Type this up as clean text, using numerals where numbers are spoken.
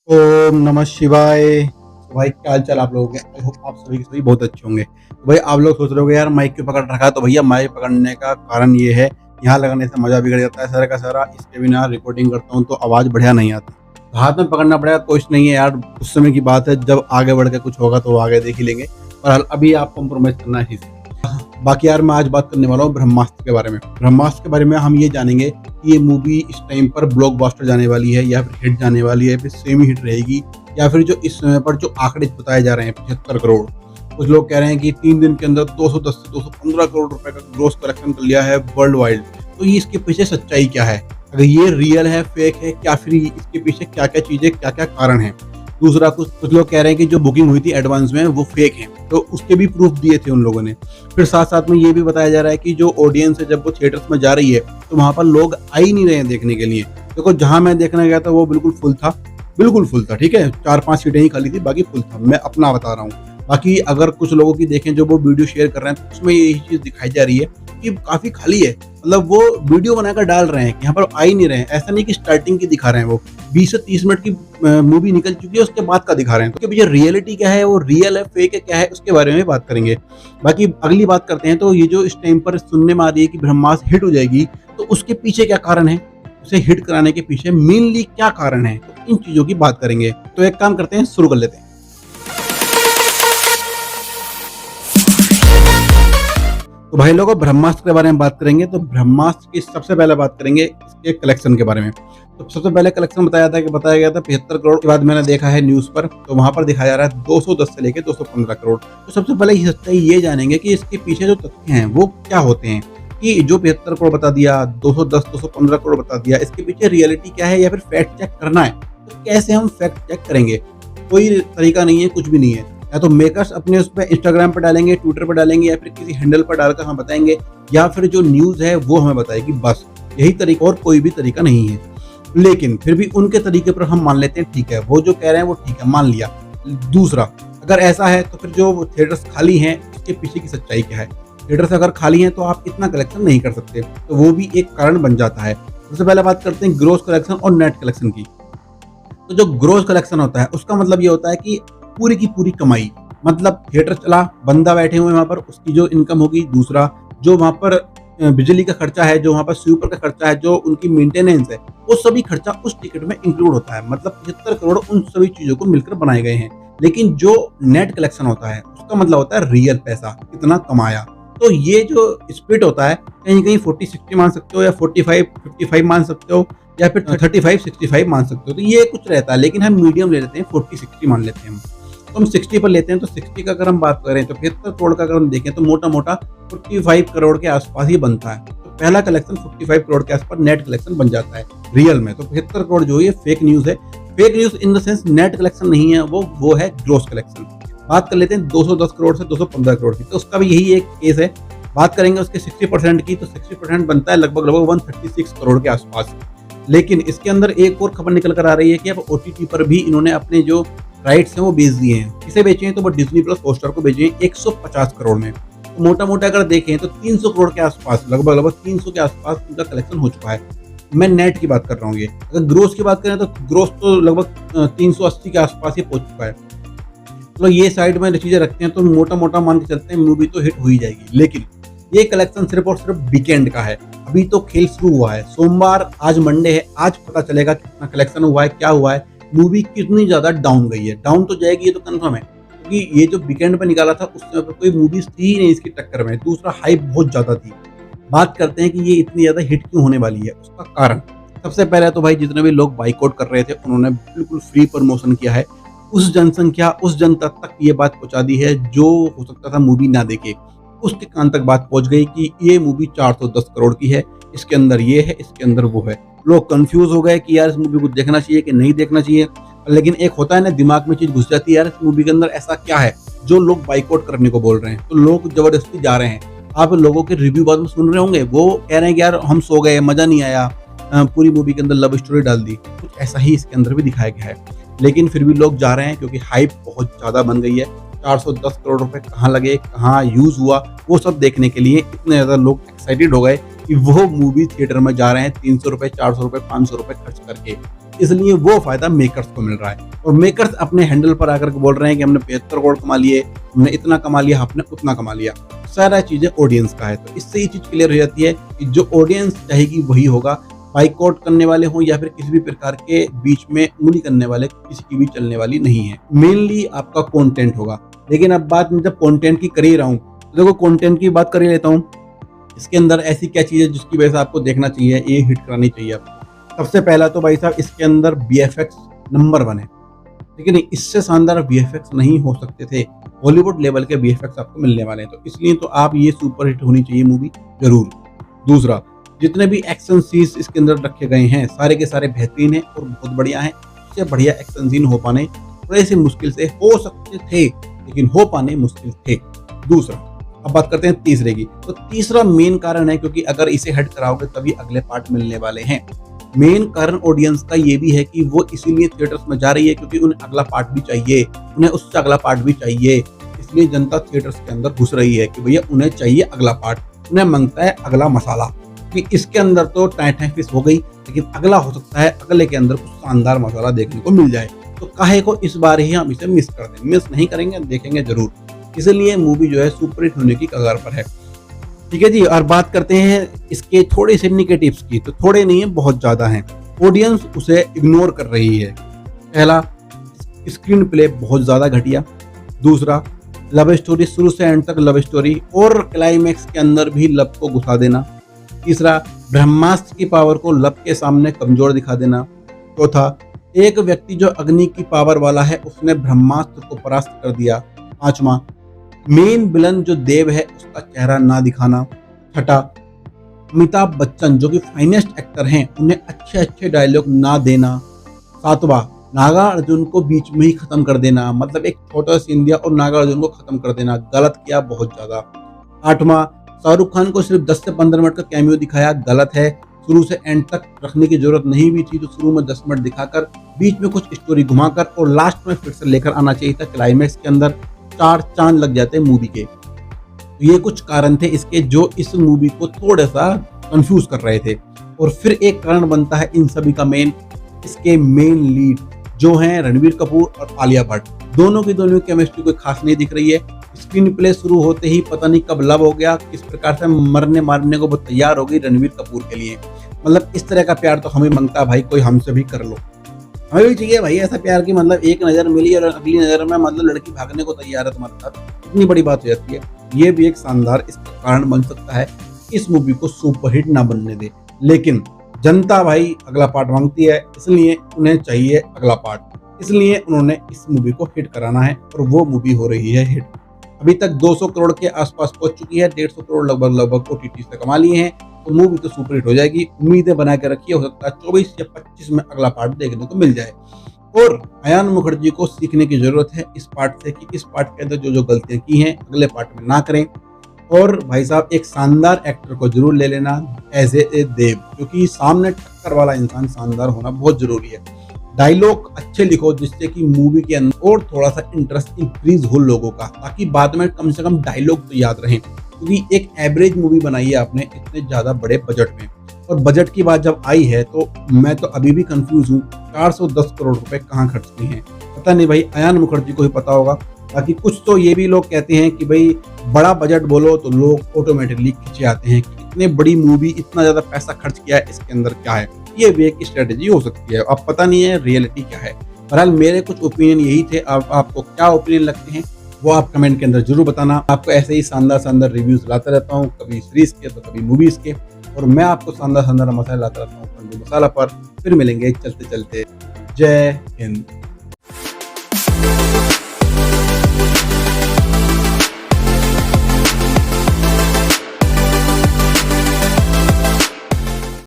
ओम नमः शिवाय। तो भाई क्या हाल चाल आप लोगों के? आई होप आप सभी के सभी बहुत अच्छे होंगे। तो भाई आप लोग सोच रहे होंगे यार माइक क्यों पकड़ रखा है, तो भैया माइक पकड़ने का कारण ये है, यहाँ लगाने से मजा बिगड़ जाता है सारा का सारा। इसके बिना रिकॉर्डिंग करता हूँ तो आवाज़ बढ़िया नहीं आती। तो हाथ में पकड़ना पड़ेगा, कुछ नहीं है यार, उस समय की बात है, जब आगे बढ़ के कुछ होगा तो आगे देख ही लेंगे। पर अभी आप कॉम्प्रोमाइज़ करना है इसी। बाकी यार मैं आज बात करने वाला हूँ ब्रह्मास्त्र के बारे में। ब्रह्मास्त्र के बारे में हम ये जानेंगे कि ये मूवी इस टाइम पर ब्लॉकबस्टर जाने वाली है या फिर हिट जाने वाली है, फिर सेमी हिट रहेगी, या फिर जो इस समय पर जो आंकड़े बताए जा रहे हैं 75 करोड़। कुछ लोग कह रहे हैं कि 3 दिन के अंदर 210 से 215 करोड़ रुपए का ग्रोस कलेक्शन कर लिया है वर्ल्ड वाइड। तो ये इसके पीछे सच्चाई क्या है, अगर ये रियल है फेक है, क्या फिर इसके पीछे क्या क्या चीजें क्या क्या कारण है। दूसरा कुछ कुछ लोग कह रहे हैं कि जो बुकिंग हुई थी एडवांस में वो फेक है, तो उसके भी प्रूफ दिए थे उन लोगों ने। फिर साथ साथ में ये भी बताया जा रहा है कि जो ऑडियंस है जब वो थिएटर्स में जा रही है तो वहां पर लोग आ ही नहीं रहे हैं देखने के लिए। देखो जहां मैं देखने गया था वो बिल्कुल फुल था, बिल्कुल फुल था, ठीक है, 4-5 सीटें ही खाली थी, बाकी फुल था, मैं अपना बता रहा हूँ। बाकी अगर कुछ लोगों की देखें जो वो वीडियो शेयर कर रहे हैं तो उसमें यही चीज दिखाई जा रही है कि काफी खाली है, मतलब वो वीडियो बनाकर डाल रहे हैं कि यहाँ पर आ ही नहीं रहे हैं। ऐसा नहीं कि स्टार्टिंग की दिखा रहे हैं, वो 20 से 30 मिनट की मूवी निकल चुकी है उसके बाद का दिखा रहे हैं। तो उसके पीछे रियलिटी क्या है, वो रियल है फेक है क्या है, उसके बारे में बात करेंगे। बाकी अगली बात करते हैं, तो ये जो इस टाइम पर सुनने में आ रही है कि ब्रह्मास्त्र हिट हो जाएगी, तो उसके पीछे क्या कारण है, उसे हिट कराने के पीछे मेनली क्या कारण है, तो इन चीजों की बात करेंगे। तो एक काम करते हैं, शुरू कर लेते हैं। तो भाई लोगों ब्रह्मास्त्र के बारे में बात करेंगे, तो ब्रह्मास्त्र की सबसे पहले बात करेंगे इसके कलेक्शन के बारे में। तो सबसे पहले कलेक्शन बताया गया था 75 करोड़। के बाद मैंने देखा है न्यूज पर, तो वहां पर दिखाया जा रहा है 210 से लेके 215 करोड़। तो सबसे पहले ये सच्चाई ये जानेंगे कि इसके पीछे जो तथ्य हैं वो क्या होते हैं, कि जो 75 करोड़ बता दिया, 210 215 करोड़ बता दिया, इसके पीछे रियलिटी क्या है या फिर फैक्ट चेक करना है तो कैसे हम फैक्ट चेक करेंगे। कोई तरीका नहीं है, कुछ भी नहीं है। या तो मेकर्स अपने उस पर इंस्टाग्राम पर डालेंगे, ट्विटर पर डालेंगे, या फिर किसी हैंडल पर डालकर हम बताएंगे, या फिर जो न्यूज़ है वो हमें बताएगी, बस यही तरीका, और कोई भी तरीका नहीं है। लेकिन फिर भी उनके तरीके पर हम मान लेते हैं, ठीक है वो जो कह रहे हैं वो ठीक है, मान लिया। दूसरा, अगर ऐसा है तो फिर जो थिएटर्स खाली हैं उसके पीछे की सच्चाई क्या है। थिएटर्स अगर खाली हैं तो आप इतना कलेक्शन नहीं कर सकते, तो वो भी एक कारण बन जाता है। सबसे पहले बात करते हैं ग्रोस कलेक्शन और नेट कलेक्शन की। तो जो ग्रोस कलेक्शन होता है उसका मतलब ये होता है कि पूरी की पूरी कमाई, मतलब थिएटर चला, बंदा बैठे हुए वहां पर, उसकी जो इनकम होगी। दूसरा, जो वहां पर बिजली का खर्चा है, जो वहां पर स्वीपर का खर्चा है, जो उनकी मेंटेनेंस है, वो सभी खर्चा उस टिकट में इंक्लूड होता है। मतलब 75 करोड़ उन सभी चीजों को मिलकर बनाए गए हैं। लेकिन जो नेट कलेक्शन होता है उसका मतलब होता है रियल पैसा कितना कमाया। तो ये जो स्प्लिट होता है, कहीं कहीं 40-60 मान सकते हो, या 45-55 मान सकते हो, या फिर 35-65 मान सकते हो, तो ये कुछ रहता है। लेकिन हम मीडियम ले लेते हैं, 40-60 मान लेते हैं हम। तो हम 60 पर लेते हैं, तो 60 का अगर हम बात करें तो 75 करोड़ का अगर हम देखें तो मोटा मोटा 45 करोड़ के आसपास ही बनता है। तो पहला कलेक्शन 45 करोड़ के आसपास नेट कलेक्शन बन जाता है रियल में। तो 75 करोड़ जो ये फेक न्यूज है, fake news in the sense net collection नहीं है, वो है ग्रोस कलेक्शन। बात कर लेते हैं 210 करोड़ से 215 करोड़ की, तो उसका भी यही एक केस है। बात करेंगे उसके 60% की, तो 60% बनता है लगभग 136 करोड़ के आसपास। लेकिन इसके अंदर एक और खबर निकल कर आ रही है कि अब OTT पर भी इन्होंने अपने जो राइट्स हैं वो बेच दिए हैं। किसे बेचे हैं, तो वो डिज्नी प्लस हॉटस्टार को बेचे हैं 150 करोड़ में। तो मोटा मोटा अगर देखें तो 300 करोड़ के आसपास, लगभग 300 के आसपास इनका कलेक्शन हो चुका है। मैं नेट की बात कर रहा हूँ। ये अगर ग्रोस की बात करें तो ग्रोस तो लगभग 380 के आसपास ही पहुंच चुका है। तो ये साइड में चीजें रखते हैं तो मोटा मोटा मान के चलते हैं मूवी तो हिट हो ही जाएगी। लेकिन ये कलेक्शन सिर्फ और सिर्फ वीकेंड का है, अभी तो खेल शुरू हुआ है। सोमवार, आज मंडे है, आज पता चलेगा कितना कलेक्शन हुआ है, क्या हुआ है, मूवी कितनी ज्यादा डाउन गई है। डाउन तो जाएगी ये तो कंफर्म है, क्योंकि ये जो वीकेंड पे निकाला था उस समय पर कोई मूवीज थी ही नहीं इसकी टक्कर में। दूसरा, हाइप बहुत ज्यादा थी। बात करते हैं कि ये इतनी ज्यादा हिट क्यों होने वाली है, उसका कारण सबसे पहले तो भाई जितने भी लोग बाइकआउट कर रहे थे उन्होंने बिल्कुल फ्री प्रमोशन किया है। उस जनसंख्या, उस जनता तक ये बात पहुंचा दी है जो हो सकता था मूवी ना देखे, उसके कान तक बात पहुंच गई कि ये मूवी 410 करोड़ की है, इसके अंदर ये है, इसके अंदर वो है। लोग कंफ्यूज हो गए कि यार इस मूवी को देखना चाहिए कि नहीं देखना चाहिए। लेकिन एक होता है ना, दिमाग में चीज घुस जाती है, यार इस मूवी के अंदर ऐसा क्या है जो लोग बाइकआउट करने को बोल रहे हैं, तो लोग जबरदस्ती जा रहे हैं। आप लोगों के रिव्यू बाद में सुन रहे होंगे, वो कह रहे हैं कि यार हम सो गए, मजा नहीं आया, पूरी मूवी के अंदर लव स्टोरी डाल दी। कुछ ऐसा ही इसके अंदर भी दिखाया गया है। लेकिन फिर भी लोग जा रहे हैं क्योंकि हाइप बहुत ज्यादा बन गई है। 410 करोड़ रुपए कहाँ लगे, कहाँ यूज हुआ, वो सब देखने के लिए इतने ज्यादा लोग एक्साइटेड हो गए कि वो मूवी थिएटर में जा रहे हैं 300 रुपए, 400 रुपए, 500 रुपए खर्च करके। इसलिए वो फायदा मेकर्स को मिल रहा है और मेकर्स अपने हैंडल पर आकर के बोल रहे हैं कि हमने 75 करोड़ कमा लिए, हमने इतना कमा लिया, हमने उतना कमा लिया। सारा चीजें ऑडियंस का है। तो इससे ये चीज क्लियर हो जाती है कि जो ऑडियंस चाहेगी वही होगा। बाइकआउट करने वाले हों या फिर किसी भी प्रकार के बीच में उंगली करने वाले किसी की भी चलने वाली नहीं है। मेनली आपका कंटेंट होगा। लेकिन अब बात मैं जब कंटेंट की कर ही रहा हूँ तो देखो कंटेंट की बात कर ही लेता हूँ। इसके अंदर ऐसी क्या चीज़ है जिसकी वजह से आपको देखना चाहिए, ये हिट करानी चाहिए आपको। सबसे पहला तो भाई साहब इसके अंदर VFX नंबर 1 है, लेकिन इससे शानदार VFX नहीं हो सकते थे। हॉलीवुड लेवल के VFX आपको मिलने वाले हैं, तो इसलिए तो आप ये सुपर हिट होनी चाहिए मूवी जरूर। दूसरा, जितने भी एक्शन सीन्स इसके अंदर रखे गए हैं सारे के सारे बेहतरीन हैं और बहुत बढ़िया हैं। इससे बढ़िया एक्शन सीन हो पाने थोड़े से मुश्किल से हो सकते थे, लेकिन हो पाने मुश्किल थे। दूसरा, अब बात करते हैं तीसरे की। तो तीसरा मेन कारण है क्योंकि अगर इसे हट कराओगे तभी अगले पार्ट मिलने वाले हैं। मेन कारण ऑडियंस का ये भी है कि वो इसीलिए थिएटर्स में जा रही है क्योंकि उन्हें अगला पार्ट भी चाहिए, उन्हें उससे अगला पार्ट भी चाहिए। इसलिए जनता थिएटर्स के अंदर घुस रही है कि भैया उन्हें चाहिए अगला पार्ट, उन्हें मांगता है अगला मसाला। कि इसके अंदर तो टाइट फिश हो गई, लेकिन अगला हो सकता है अगले के अंदर कुछ शानदार मसाला देखने को मिल जाए। तो काहे को इस बार ही हम इसे मिस कर दें। मिस नहीं करेंगे, देखेंगे जरूर। इसलिए मूवी जो है सुपर हिट होने की कगार पर है। ठीक है जी। और बात करते हैं इसके थोड़े से निगेटिव्स की। तो थोड़े नहीं है, बहुत ज्यादा हैं। ऑडियंस उसे इग्नोर कर रही है। पहला, स्क्रीन प्ले बहुत ज्यादा घटिया। दूसरा, लव स्टोरी शुरू से एंड तक लव स्टोरी और क्लाइमैक्स के अंदर भी लव को घुसा देना। तीसरा, ब्रह्मास्त्र की पावर को लव के सामने कमजोर दिखा देना। चौथा, एक व्यक्ति जो अग्नि की पावर वाला है उसने ब्रह्मास्त्र को परास्त कर दिया। पांचवा, मेन विलन जो देव है उसका चेहरा ना दिखाना। छठा, अमिताभ बच्चन जो कि फाइनेस्ट एक्टर हैं उन्हें अच्छे अच्छे डायलॉग ना देना। सातवां, नागा अर्जुन को बीच में ही खत्म कर देना, मतलब एक छोटा सीन दिया और नागा अर्जुन को खत्म कर देना, गलत किया बहुत ज्यादा। आठवां, शाहरुख खान को सिर्फ 10 से 15 मिनट का कैमियो दिखाया, गलत है। शुरू से एंड तक रखने की जरूरत नहीं भी थी, तो शुरू में 10 मिनट दिखाकर बीच में कुछ स्टोरी घुमाकर और लास्ट में फिर से लेकर आना चाहिए था। क्लाइमैक्स के अंदर 4 चांद लग जाते मूवी के। तो ये कुछ कारण थे इसके जो इस मूवी को थोड़ा सा कंफ्यूज कर रहे थे। और फिर एक कारण बनता है इन सभी का मेन, इसके मेन लीड जो हैं रणबीर कपूर और आलिया भट्ट। दोनों की केमिस्ट्री कोई खास नहीं दिख रही है। स्क्रीन प्ले शुरू होते ही पता नहीं कब लव हो गया, किस प्रकार से मरने मारने को वो तैयार हो गई रणबीर कपूर के लिए। मतलब इस तरह का प्यार तो हमें मांगता भाई, कोई हमसे भी कर लो। हमें भी चाहिए भाई ऐसा प्यार की, मतलब एक नजर मिली और अगली नजर में मतलब लड़की भागने को तैयार है तुम्हारे साथ, इतनी बड़ी बात हो जाती है। ये भी एक शानदार इसका कारण बन सकता है इस मूवी को सुपरहिट ना बनने दे। लेकिन जनता भाई अगला पार्ट मांगती है, इसलिए उन्हें चाहिए अगला पार्ट, इसलिए उन्होंने इस मूवी को हिट कराना है और वो मूवी हो रही है हिट। अभी तक 200 करोड़ के आसपास पहुंच चुकी है, 150 करोड़ लगभग OTT से कमा लिए हैं। तो मूवी तो सुपर हिट हो जाएगी, उम्मीदें बना के रखिए। हो सकता है 24 या 25 में अगला पार्ट देखने को मिल जाए। और अयान मुखर्जी को सीखने की जरूरत है इस पार्ट से कि इस पार्ट के अंदर जो जो गलतियां की हैं अगले पार्ट में ना करें। और भाई साहब एक शानदार एक्टर को जरूर ले लेना एज ए देव, क्योंकि सामने टक्कर वाला इंसान शानदार होना बहुत जरूरी है। डायलॉग अच्छे लिखो जिससे कि मूवी के अंदर और थोड़ा सा इंटरेस्ट इंक्रीज हो लोगों का, ताकि बाद में कम से कम डायलॉग तो याद रहें। क्योंकि एक एवरेज मूवी बनाई है आपने इतने ज्यादा बड़े बजट में, और बजट की बात जब आई है तो मैं तो अभी भी कंफ्यूज हूँ। 410 करोड़ रुपए कहाँ खर्च किए हैं, पता नहीं भाई, अयान मुखर्जी को ही पता होगा। बाकी कुछ तो ये भी लोग कहते हैं कि भाई बड़ा बजट बोलो तो लोग ऑटोमेटिकली खींचे आते हैं कि इतने बड़ी मूवी इतना ज्यादा पैसा खर्च किया है, इसके अंदर क्या है। ये भी एक स्ट्रेटेजी हो सकती है, अब पता नहीं है रियलिटी क्या है। बहरहाल मेरे कुछ ओपिनियन यही थे। आपको क्या ओपिनियन लगते हैं वो आप कमेंट के अंदर जरूर बताना। आपको ऐसे ही शानदार रिव्यूज लाता रहता हूँ, कभी सीरीज के तो कभी मूवीज के, और मैं आपको शानदार मसाले लाता रहता हूँ मसाला पर। फिर मिलेंगे चलते चलते। जय हिंद।